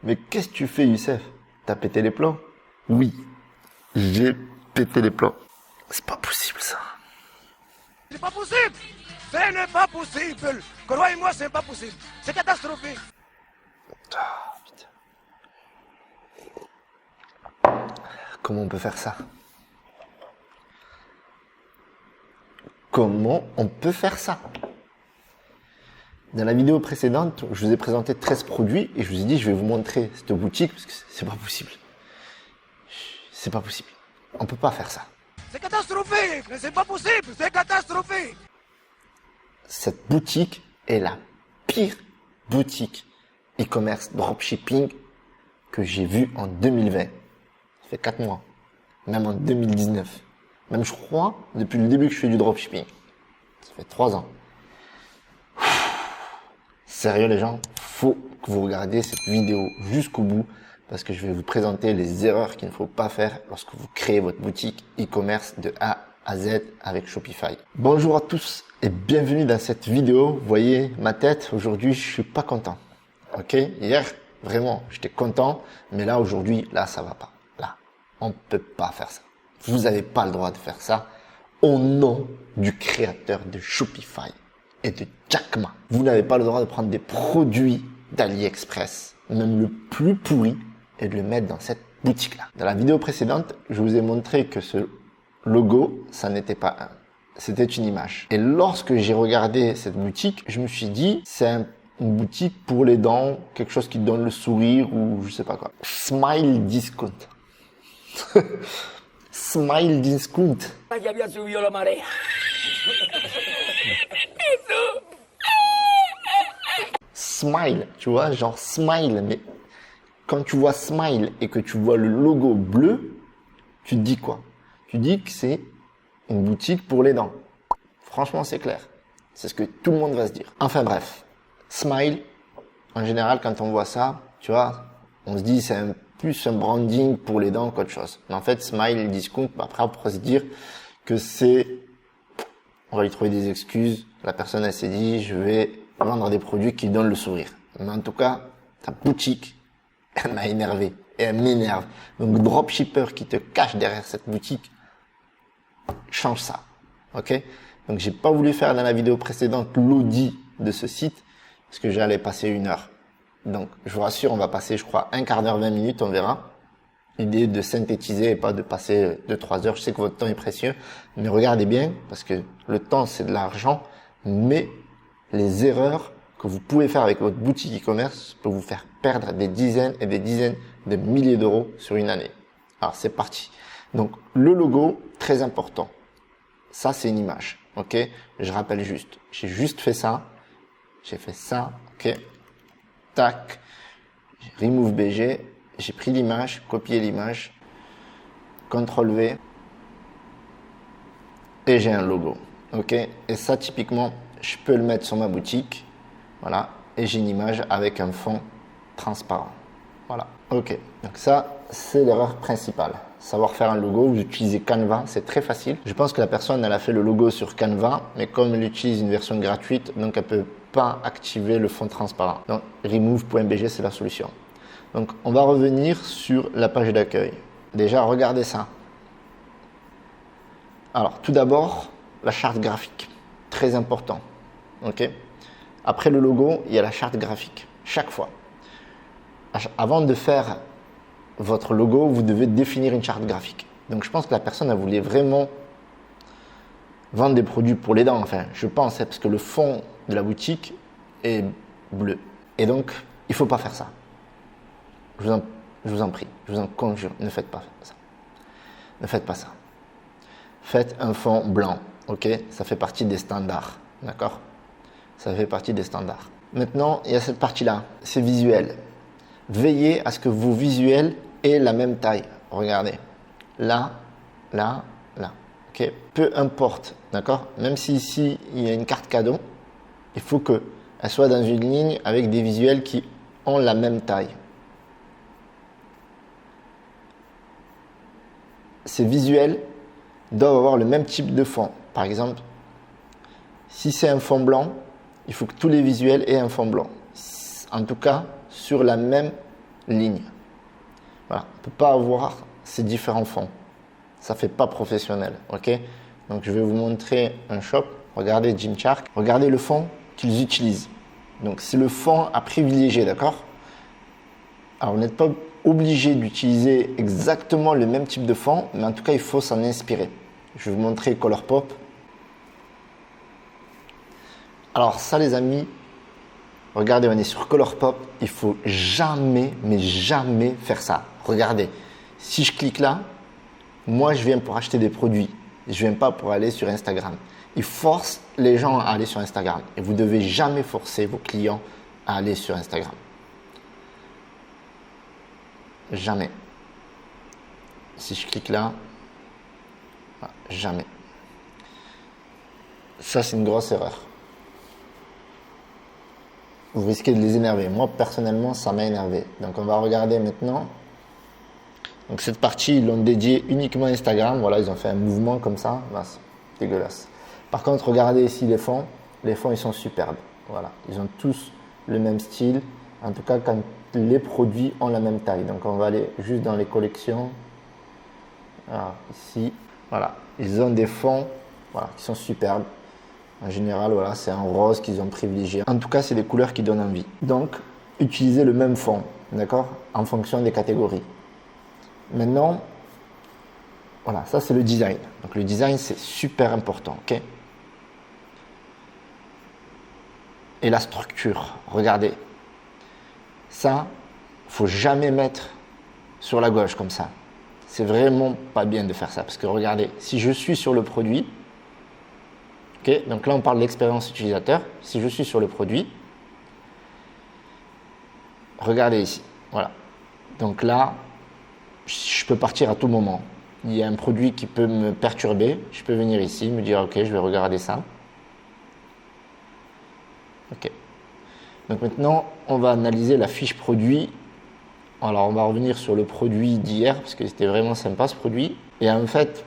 Mais qu'est-ce que tu fais, Youssef? T'as pété les plombs? Oui, j'ai pété les plombs. C'est pas possible, ça. C'est pas possible. Ce n'est pas possible. Croyez-moi, c'est pas possible. C'est catastrophique. Ah, putain. Comment on peut faire ça? Comment on peut faire ça? Dans la vidéo précédente, je vous ai présenté 13 produits et je vous ai dit je vais vous montrer cette boutique parce que c'est pas possible. C'est pas possible. On peut pas faire ça. C'est catastrophique. C'est pas possible. C'est catastrophique. Cette boutique est la pire boutique e-commerce dropshipping que j'ai vue en 2020. Ça fait 4 mois. Même en 2019. Même je crois depuis le début que je fais du dropshipping. Ça fait 3 ans. Sérieux les gens, faut que vous regardiez cette vidéo jusqu'au bout parce que je vais vous présenter les erreurs qu'il ne faut pas faire lorsque vous créez votre boutique e-commerce de A à Z avec Shopify. Bonjour à tous et bienvenue dans cette vidéo. Vous voyez ma tête, aujourd'hui je suis pas content. Ok, hier vraiment j'étais content, mais là aujourd'hui, là ça va pas. Là, on peut pas faire ça. Vous n'avez pas le droit de faire ça au nom du créateur de Shopify et de Jack Ma. Vous n'avez pas le droit de prendre des produits d'AliExpress, même le plus pourri, et de le mettre dans cette boutique-là. Dans la vidéo précédente, je vous ai montré que ce logo, ça n'était pas un, c'était une image. Et lorsque j'ai regardé cette boutique, je me suis dit, c'est une boutique pour les dents, quelque chose qui donne le sourire ou je sais pas quoi. Smile Discount. Smile Discount. Ya había subido la marea. Smile, tu vois, genre smile, mais quand tu vois smile et que tu vois le logo bleu, tu te dis quoi? Tu dis que c'est une boutique pour les dents. Franchement, c'est clair. C'est ce que tout le monde va se dire. Enfin bref, smile, en général, quand on voit ça, tu vois, on se dit c'est plus un branding pour les dents qu'autre chose. Mais en fait, smile, discount, après on pourrait se dire que c'est, on va lui trouver des excuses. La personne, elle s'est dit, je vais vendre des produits qui donnent le sourire. Mais en tout cas, ta boutique, elle m'a énervé et elle m'énerve. Donc, dropshipper qui te cache derrière cette boutique, change ça. Ok? Donc, j'ai pas voulu faire dans la vidéo précédente l'audit de ce site parce que j'allais passer 1 heure. Donc, je vous rassure, on va passer, je crois, un quart d'heure, 20 minutes, on verra. L'idée de synthétiser et pas de passer 2-3 heures. Je sais que votre temps est précieux, mais regardez bien parce que le temps, c'est de l'argent, mais les erreurs que vous pouvez faire avec votre boutique e-commerce peut vous faire perdre des dizaines et des dizaines de milliers d'euros sur une année. Alors, c'est parti. Donc, le logo, très important. Ça, c'est une image. Ok? Je rappelle juste. J'ai juste fait ça. J'ai fait ça. Ok? Tac. Remove BG. J'ai pris l'image, copié l'image. CTRL V. Et j'ai un logo. Ok? Et ça, typiquement, je peux le mettre sur ma boutique. Voilà. Et j'ai une image avec un fond transparent. Voilà. Ok. Donc ça, c'est l'erreur principale. Savoir faire un logo, vous utilisez Canva, c'est très facile. Je pense que la personne, elle a fait le logo sur Canva, mais comme elle utilise une version gratuite, donc elle peut pas activer le fond transparent. Donc, remove.bg, c'est la solution. Donc, on va revenir sur la page d'accueil. Déjà, regardez ça. Alors, tout d'abord, la charte graphique. Très important. Ok? Après le logo, il y a la charte graphique. Chaque fois. Avant de faire votre logo, vous devez définir une charte graphique. Donc, je pense que la personne, elle voulait vraiment vendre des produits pour les dents. Enfin, je pense, parce que le fond de la boutique est bleu. Et donc, il faut pas faire ça. Je vous en prie, je vous en conjure, ne faites pas ça. Ne faites pas ça. Faites un fond blanc, ok? Ça fait partie des standards, d'accord? Ça fait partie des standards. Maintenant, il y a cette partie-là, c'est visuel. Veillez à ce que vos visuels aient la même taille. Regardez, là, là, là, ok? Peu importe, d'accord? Même si ici, il y a une carte cadeau, il faut qu'elle soit dans une ligne avec des visuels qui ont la même taille. Ces visuels doivent avoir le même type de fond. Par exemple, si c'est un fond blanc, il faut que tous les visuels aient un fond blanc. En tout cas, sur la même lignes. Voilà. On ne peut pas avoir ces différents fonds. Ça ne fait pas professionnel. Ok? Donc, je vais vous montrer un shop. Regardez Gymshark. Regardez le fond qu'ils utilisent. Donc, c'est le fond à privilégier, d'accord? Alors, vous n'êtes pas obligé d'utiliser exactement le même type de fond, mais en tout cas, il faut s'en inspirer. Je vais vous montrer Colourpop. Alors, ça, les amis, regardez, on est sur Colourpop. Il faut jamais, mais jamais faire ça. Regardez, si je clique là, moi, je viens pour acheter des produits. Je ne viens pas pour aller sur Instagram. Ils forcent les gens à aller sur Instagram. Et vous ne devez jamais forcer vos clients à aller sur Instagram. Jamais. Si je clique là, jamais. Ça, c'est une grosse erreur. Vous risquez de les énerver. Moi, personnellement, ça m'a énervé. Donc, on va regarder maintenant. Donc, cette partie, ils l'ont dédiée uniquement à Instagram. Voilà, ils ont fait un mouvement comme ça. Ben, c'est dégueulasse. Par contre, regardez ici les fonds. Les fonds, ils sont superbes. Voilà, ils ont tous le même style. En tout cas, quand les produits ont la même taille. Donc, on va aller juste dans les collections. Alors, ici, voilà. Ils ont des fonds voilà, qui sont superbes. En général, voilà, c'est un rose qu'ils ont privilégié. En tout cas, c'est des couleurs qui donnent envie. Donc, utilisez le même fond, d'accord, en fonction des catégories. Maintenant, voilà, ça c'est le design. Donc, le design, c'est super important, ok? Et la structure, regardez. Ça, faut jamais mettre sur la gauche comme ça. C'est vraiment pas bien de faire ça. Parce que regardez, si je suis sur le produit, ok, donc là on parle d'expérience utilisateur. Si je suis sur le produit, regardez ici, voilà. Donc là, je peux partir à tout moment. Il y a un produit qui peut me perturber. Je peux venir ici, me dire ok, je vais regarder ça. Ok. Donc maintenant, on va analyser la fiche produit. Alors, on va revenir sur le produit d'hier parce que c'était vraiment sympa ce produit. Et en fait,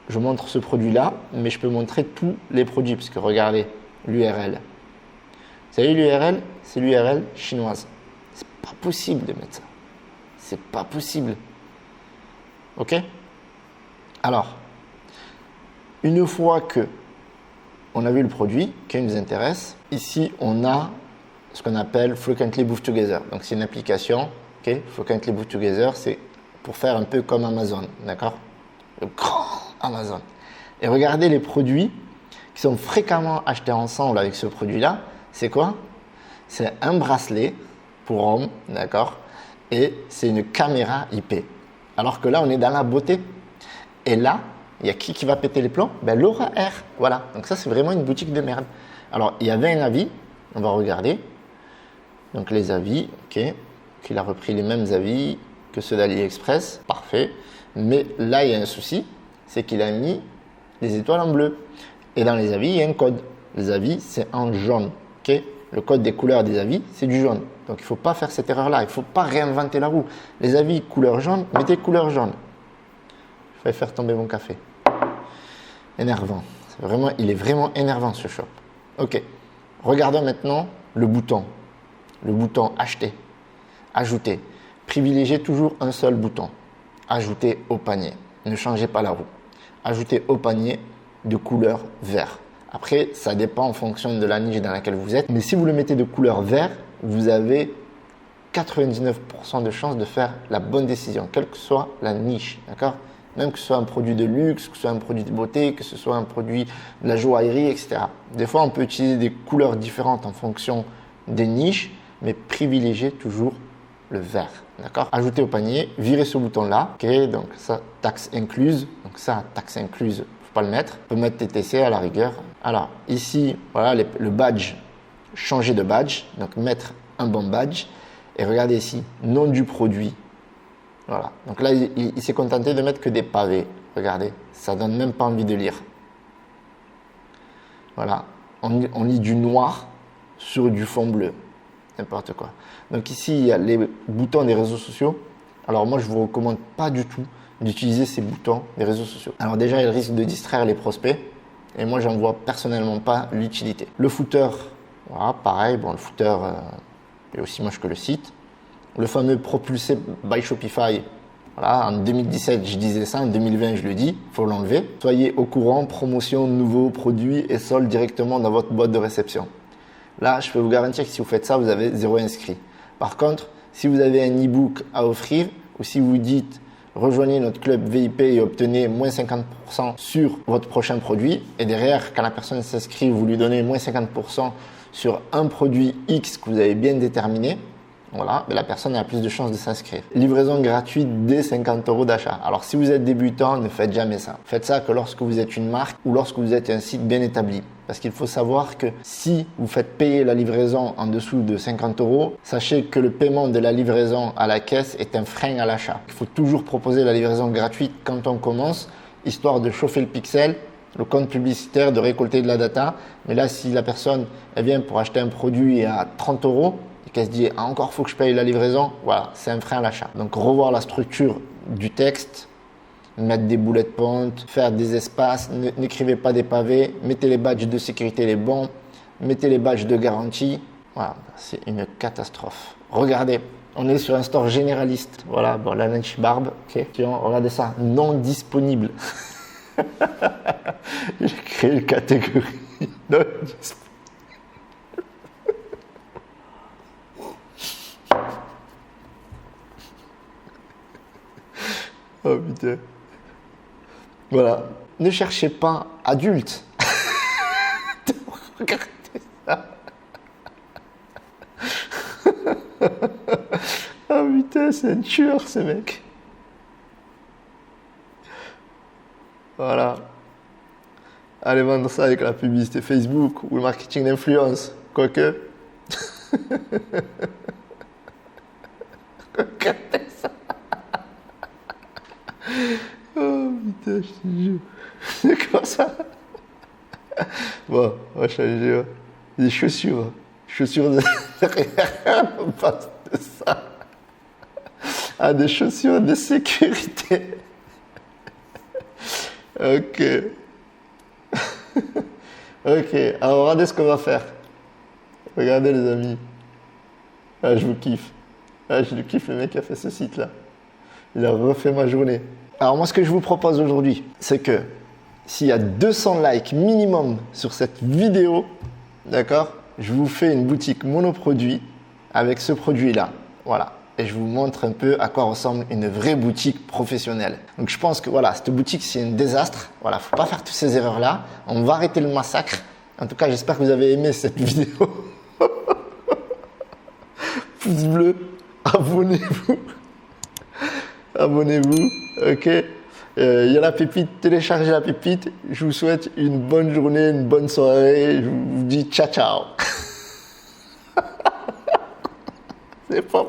je montre ce produit-là, mais je peux montrer tous les produits parce que regardez l'URL. Vous savez, l'URL, c'est l'URL chinoise. C'est pas possible de mettre ça. C'est pas possible. Ok? Alors, une fois que on a vu le produit qui nous intéresse, ici on a ce qu'on appelle Frequently Booked Together. Donc c'est une application, ok? Frequently Booked Together, c'est pour faire un peu comme Amazon, d'accord? Le grand Amazon. Et regardez les produits qui sont fréquemment achetés ensemble avec ce produit-là. C'est quoi? C'est un bracelet pour homme, d'accord? Et c'est une caméra IP. Alors que là, on est dans la beauté. Et là, il y a qui va péter les plombs? Ben, Laura R. Voilà. Donc ça, c'est vraiment une boutique de merde. Alors, il y avait un avis. On va regarder. Donc les avis, ok. Il a repris les mêmes avis que ceux d'AliExpress. Parfait. Mais là, il y a un souci. C'est qu'il a mis les étoiles en bleu. Et dans les avis, il y a un code. Les avis, c'est en jaune. Ok. Le code des couleurs des avis, c'est du jaune. Donc, il ne faut pas faire cette erreur-là. Il ne faut pas réinventer la roue. Les avis couleur jaune, mettez couleur jaune. Je vais faire tomber mon café. Énervant. Il est vraiment énervant ce shop. Ok. Regardons maintenant le bouton. Le bouton acheter, ajouter. Privilégiez toujours un seul bouton. Ajouter au panier. Ne changez pas la roue. Ajoutez au panier de couleur vert. Après, ça dépend en fonction de la niche dans laquelle vous êtes. Mais si vous le mettez de couleur vert, vous avez 99% de chances de faire la bonne décision, quelle que soit la niche. D'accord? Même que ce soit un produit de luxe, que ce soit un produit de beauté, que ce soit un produit de la joaillerie, etc. Des fois, on peut utiliser des couleurs différentes en fonction des niches, mais privilégiez toujours le vert. D'accord? Ajoutez au panier, virez ce bouton-là. Ok, donc ça, taxe incluse. Donc ça, taxe incluse, faut pas le mettre. On peut mettre TTC à la rigueur. Alors, ici, voilà le badge. Changer de badge. Donc, mettre un bon badge. Et regardez ici, nom du produit. Voilà. Donc là, il s'est contenté de mettre que des pavés. Regardez, ça donne même pas envie de lire. Voilà. On lit du noir sur du fond bleu. N'importe quoi. Donc ici, il y a les boutons des réseaux sociaux. Alors moi, je ne vous recommande pas du tout d'utiliser ces boutons des réseaux sociaux. Alors déjà, ils risquent de distraire les prospects. Et moi, j'en vois personnellement pas l'utilité. Le footer, voilà, pareil. Bon, le footer est aussi moche que le site. Le fameux propulsé by Shopify. Voilà, en 2017, je disais ça, en 2020, je le dis, il faut l'enlever. Soyez au courant, promotion, nouveaux produits et soldes directement dans votre boîte de réception. Là, je peux vous garantir que si vous faites ça, vous avez 0 inscrit. Par contre, si vous avez un e-book à offrir ou si vous dites rejoignez notre club VIP et obtenez moins 50% sur votre prochain produit et derrière, quand la personne s'inscrit, vous lui donnez moins 50% sur un produit X que vous avez bien déterminé, voilà, mais la personne a plus de chances de s'inscrire. Livraison gratuite dès 50 € d'achat. Alors si vous êtes débutant, ne faites jamais ça. Faites ça que lorsque vous êtes une marque ou lorsque vous êtes un site bien établi. Parce qu'il faut savoir que si vous faites payer la livraison en dessous de 50 €, sachez que le paiement de la livraison à la caisse est un frein à l'achat. Il faut toujours proposer la livraison gratuite quand on commence, histoire de chauffer le pixel, le compte publicitaire, de récolter de la data. Mais là, si la personne elle vient pour acheter un produit à 30 € et qu'elle se dit ah, encore faut que je paye la livraison, voilà, c'est un frein à l'achat. Donc revoir la structure du texte, mettre des bullet points, faire des espaces, n'écrivez pas des pavés, mettez les badges de sécurité les bons, mettez les badges de garantie. Voilà, c'est une catastrophe. Regardez, on est sur un store généraliste. Voilà, bon, la lunch barbe, ok. Regardez ça, non disponible. J'ai créé une catégorie non disponible. Oh putain. Voilà. Ne cherchez pas adulte. Regardez ça. Oh putain, c'est un tueur ce mec. Voilà. Allez vendre ça avec la publicité Facebook ou le marketing d'influence. Quoique. Regardez ça. Oh putain, je te jure. C'est quoi ça? Bon, on va changer. Des chaussures. Chaussures de derrière, on passe de ça. Ah, des chaussures de sécurité. Ok. Ok, alors regardez ce qu'on va faire. Regardez les amis. Ah, je vous kiffe. Ah, je le kiffe le mec qui a fait ce site là. Il a refait ma journée. Alors moi ce que je vous propose aujourd'hui, c'est que s'il y a 200 likes minimum sur cette vidéo, d'accord, je vous fais une boutique monoproduit avec ce produit là. Voilà. Et je vous montre un peu à quoi ressemble une vraie boutique professionnelle. Donc je pense que voilà, cette boutique c'est un désastre. Voilà, faut pas faire toutes ces erreurs là. On va arrêter le massacre. En tout cas, j'espère que vous avez aimé cette vidéo. Pouce bleu, abonnez-vous. Abonnez-vous, ok. Il y a la pépite, téléchargez la pépite. Je vous souhaite une bonne journée, une bonne soirée. Je vous dis ciao ciao. C'est pas